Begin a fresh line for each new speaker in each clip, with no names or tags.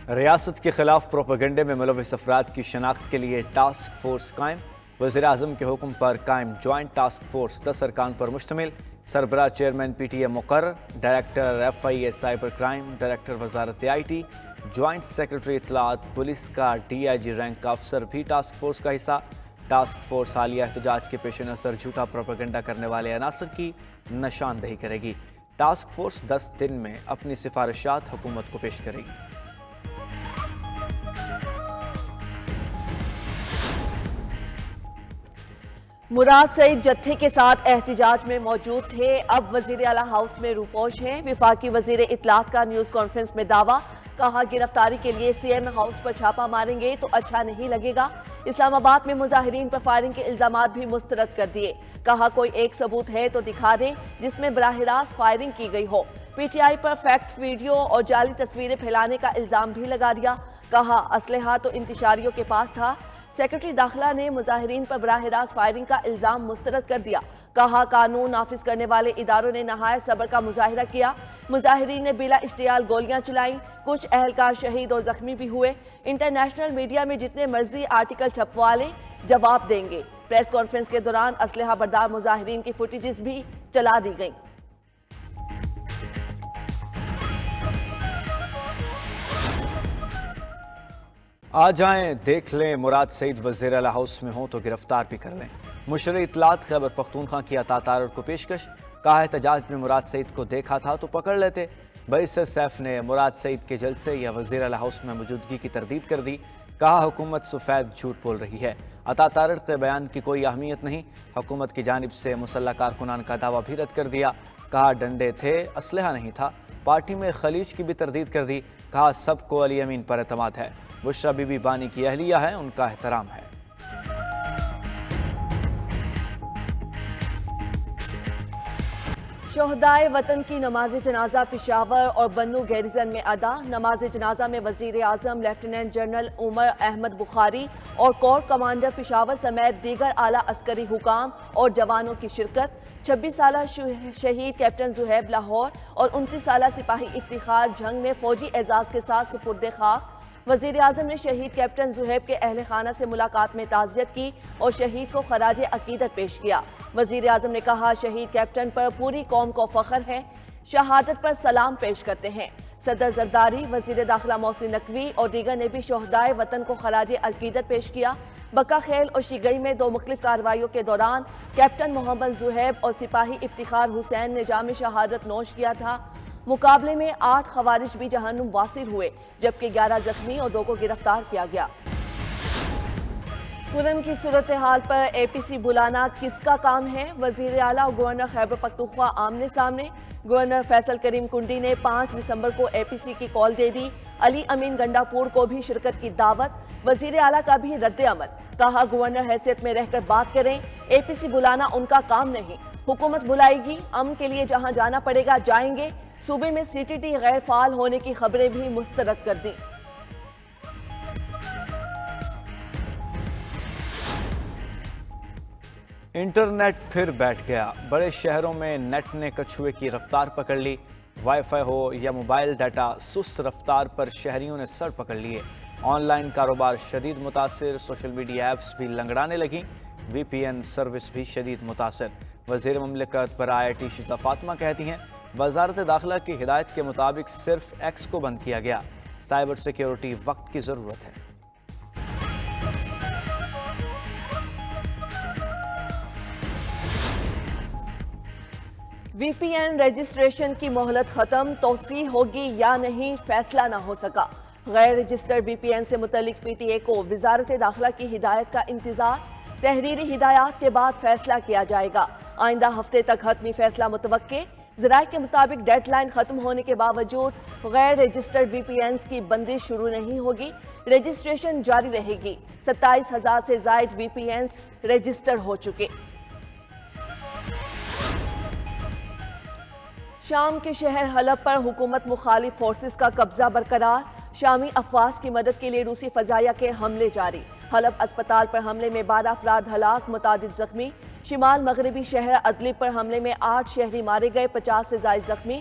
ریاست کے خلاف پروپیگنڈے میں ملوث افراد کی شناخت کے لیے ٹاسک فورس قائم۔ وزیر اعظم کے حکم پر قائم جوائنٹ ٹاسک فورس 10 ارکان پر مشتمل۔ سربراہ چیئرمین پی ٹی اے مقرر۔ Director F I A cyber crime, director وزارت آئی ٹی، جوائنٹ سیکرٹری اطلاعات پولیس کا ڈی آئی جی رینک کا افسر بھی ٹاسک فورس کا حصہ۔ ٹاسک فورس حالیہ احتجاج کے پیش نظر جھوٹا پروپیگنڈا کرنے والے عناصر کی نشاندہی کرے گی۔ ٹاسک فورس 10 دن میں اپنی سفارشات حکومت کو پیش کرے گی۔
مراد سعید جتھے کے ساتھ احتجاج میں موجود تھے، اب وزیر اعلیٰ ہاؤس میں روپوش ہیں۔ وفاقی وزیر اطلاعات کا نیوز کانفرنس میں دعویٰ، کہا گرفتاری کے لیے سی ایم ہاؤس پر چھاپا ماریں گے تو اچھا نہیں لگے گا۔ اسلام آباد میں مظاہرین پر فائرنگ کے الزامات بھی مسترد کر دیے، کہا کوئی ایک ثبوت ہے تو دکھا دیں جس میں براہ راست فائرنگ کی گئی ہو۔ پی ٹی آئی پر فیکٹ ویڈیو اور جعلی تصویریں پھیلانے کا الزام بھی لگا دیا، کہا اسلحہ تو انتشاریوں کے پاس تھا۔ سیکرٹری داخلہ نے مظاہرین پر براہ راست فائرنگ کا الزام مسترد کر دیا، کہا قانون نافذ کرنے والے اداروں نے نہایت صبر کا مظاہرہ کیا۔ مظاہرین نے بلا اشتعال گولیاں چلائیں، کچھ اہلکار شہید اور زخمی بھی ہوئے۔ انٹرنیشنل میڈیا میں جتنے مرضی آرٹیکل چھپوا لیں، جواب دیں گے۔ پریس کانفرنس کے دوران اسلحہ بردار مظاہرین کی فوٹیجز بھی چلا دی گئیں۔
آ جائیں دیکھ لیں، مراد سعید وزیر اعلیٰ ہاؤس میں ہوں تو گرفتار بھی کر لیں۔ مشیر اطلاعات خیبر پختونخوا کی عطا تارڑ کو پیشکش، کہا احتجاج میں مراد سعید کو دیکھا تھا تو پکڑ لیتے۔ بریسر سیف نے مراد سعید کے جلسے یا وزیر اعلیٰ ہاؤس میں موجودگی کی تردید کر دی، کہا حکومت سفید جھوٹ بول رہی ہے۔ عطا تارڑ کے بیان کی کوئی اہمیت نہیں، حکومت کی جانب سے مسلح کارکنان کا دعویٰ بھی رد کر دیا، کہا ڈنڈے تھے، اسلحہ نہیں تھا۔ پارٹی میں خلیج کی بھی تردید کر دی، کہا سب کو علی امین پر اعتماد ہے، بشرا بی بی بانی کی اہلیہ ہے، ان کا احترام ہے۔
شہدائے وطن کی نماز جنازہ پشاور اور بنو گیریزن میں ادا۔ نماز جنازہ میں وزیر اعظم لیفٹیننٹ جنرل عمر احمد بخاری اور کور کمانڈر پشاور سمیت دیگر اعلیٰ عسکری حکام اور جوانوں کی شرکت۔ 26 سالہ شہید کیپٹن زہیب لاہور اور 29 سالہ سپاہی افتخار جھنگ نے فوجی اعزاز کے ساتھ سپرد خاک۔ وزیر اعظم نے شہید کیپٹن زہیب کے اہل خانہ سے ملاقات میں تعزیت کی اور شہید کو خراج عقیدت پیش کیا۔ وزیر اعظم نے کہا شہید کیپٹن پر پوری قوم کو فخر ہے، شہادت پر سلام پیش کرتے ہیں۔ صدر زرداری، وزیر داخلہ محسن نقوی اور دیگر نے بھی شہدائے وطن کو خراج عقیدت پیش کیا۔ بکا خیل اور شیگئی میں 2 مختلف کارروائیوں کے دوران کیپٹن محمد زہیب اور سپاہی افتخار حسین نے جام شہادت نوش کیا تھا۔ مقابلے میں 8 خوارج بھی جہنم واصل ہوئے، جبکہ 11 زخمی اور 2 کو گرفتار کیا گیا۔ کرم کی صورتحال پر اے پی سی بلانا کس کا کام ہے؟ وزیر اعلیٰ اور گورنر خیبر پختونخوا آمنے سامنے۔ گورنر فیصل کریم کنڈی نے 5 دسمبر کو اے پی سی کی کال دے دی، علی امین گنڈا پور کو بھی شرکت کی دعوت۔ وزیر اعلیٰ کا بھی رد عمل، کہا گورنر حیثیت میں رہ کر بات کریں، اے پی سی بلانا ان کا کام نہیں، حکومت بلائے گی، امن کے لیے جہاں جانا پڑے گا جائیں گے۔ صوبے میں سی ٹی ٹی غیر فعال ہونے کی خبریں بھی مسترد کر دیں۔
انٹرنیٹ پھر بیٹھ گیا، بڑے شہروں میں نیٹ نے کچھوے کی رفتار پکڑ لی۔ وائی فائی ہو یا موبائل ڈیٹا، سست رفتار پر شہریوں نے سر پکڑ لیے۔ آن لائن کاروبار شدید متاثر، سوشل میڈیا ایپس بھی لنگڑانے لگیں، وی پی این سروس بھی شدید متاثر۔ وزیر مملکت پر آئی ٹی شیزہ فاطمہ کہتی ہیں وزارت داخلہ کی ہدایت کے مطابق صرف ایکس کو بند کیا گیا، سائبر سیکیورٹی وقت کی ضرورت ہے۔
وی پی این رجسٹریشن کی مہلت ختم، توسیع ہوگی یا نہیں فیصلہ نہ ہو سکا۔ غیر رجسٹرڈ وی پی این سے متعلق پی ٹی اے کو وزارت داخلہ کی ہدایت کا انتظار، تحریری ہدایات کے بعد فیصلہ کیا جائے گا۔ آئندہ ہفتے تک حتمی فیصلہ متوقع۔ ذرائع کے مطابق ڈیڈ لائن ختم ہونے کے باوجود غیر رجسٹرڈ وی پی اینز کی بندش شروع نہیں ہوگی، رجسٹریشن جاری رہے گی۔ 27,000 سے زائد وی پی اینز رجسٹر ہو چکے۔ شام کے شہر حلب پر حکومت مخالف فورسز کا قبضہ برقرار، شامی افواج کی مدد کے لیے روسی فضائیہ کے حملے جاری۔ حلب اسپتال پر حملے میں 12 افراد ہلاک، متعدد زخمی۔ شمال مغربی شہر ادلب پر حملے میں 8 شہری مارے گئے، 50 سے زائد زخمی۔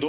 2